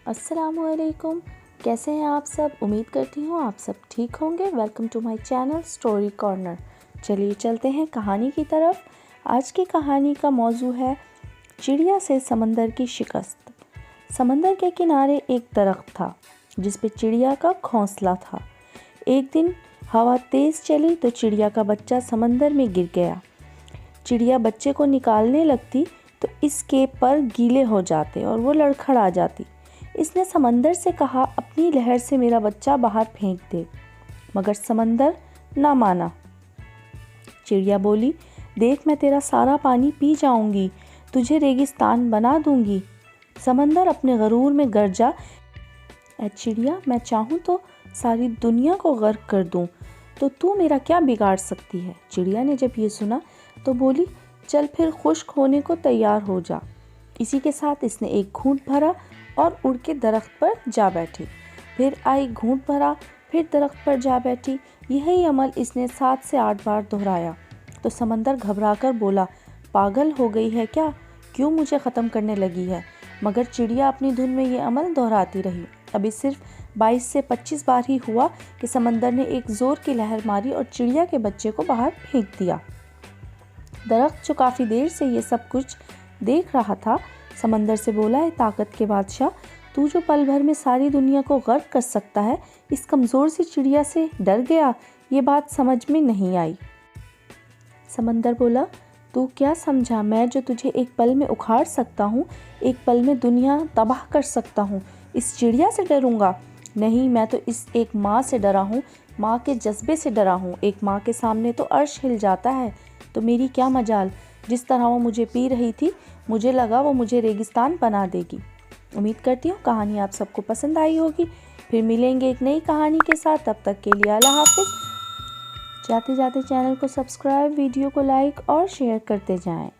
अस्सलामुअलैकुम। कैसे हैं आप सब? उम्मीद करती हूँ आप सब ठीक होंगे। Welcome to my channel story corner. चलिए चलते हैं कहानी की तरफ। आज की कहानी का मौजू है चिड़िया से समंदर की शिकस्त। समंदर के किनारे एक दरख्त था जिस पे चिड़िया का घोंसला था। एक दिन हवा तेज़ चली तो चिड़िया का बच्चा समंदर में गिर गया। चिड़िया बच्चे को निकालने लगती तो इसके पर गीले हो जाते और वो लड़खड़ा जाती। इसने समंदर से कहा, अपनी लहर से मेरा बच्चा बाहर फेंक दे, मगर समंदर ना माना। चिड़िया बोली, देख मैं तेरा सारा पानी पी जाऊंगी, तुझे रेगिस्तान बना दूंगी। समंदर अपने गरूर में गरजा, ऐ चिड़िया, मैं चाहूँ तो सारी दुनिया को गर्क कर दूं, तो तू मेरा क्या बिगाड़ सकती है। चिड़िया ने जब ये सुना तो बोली, चल फिर खुश्क होने को तैयार हो जा। इसी के साथ इसने एक घूंट भरा और उड़ के दरख्त पर जा बैठी। फिर आई, घूंट भरा, फिर दरख्त पर जा बैठी। यही अमल इसने 7 से 8 बार दोहराया तो समंदर घबराकर बोला, पागल हो गई है क्या? क्यों मुझे ख़त्म करने लगी है? मगर चिड़िया अपनी धुन में ये अमल दोहराती रही। अभी सिर्फ 22 से 25 बार ही हुआ कि समंदर ने एक ज़ोर की लहर मारी और चिड़िया के बच्चे को बाहर फेंक दिया। दरख्त जो काफ़ी देर से ये सब कुछ देख रहा था, समंदर से बोला, है ताकत के बादशाह, तू जो पल भर में सारी दुनिया को गर्क कर सकता है, इस कमज़ोर सी चिड़िया से डर गया? ये बात समझ में नहीं आई। समंदर बोला, तू क्या समझा, मैं जो तुझे एक पल में उखाड़ सकता हूँ, एक पल में दुनिया तबाह कर सकता हूँ, इस चिड़िया से डरूंगा? नहीं, मैं तो इस एक माँ से डरा हूँ, माँ के जज्बे से डरा हूँ। एक माँ के सामने तो अर्श हिल जाता है, तो मेरी क्या मजाल। जिस तरह वो मुझे पी रही थी, मुझे लगा वो मुझे रेगिस्तान बना देगी। उम्मीद करती हूँ कहानी आप सबको पसंद आई होगी। फिर मिलेंगे एक नई कहानी के साथ। तब तक के लिए अल्लाह हाफ़िज़। जाते जाते चैनल को सब्सक्राइब, वीडियो को लाइक और शेयर करते जाएं।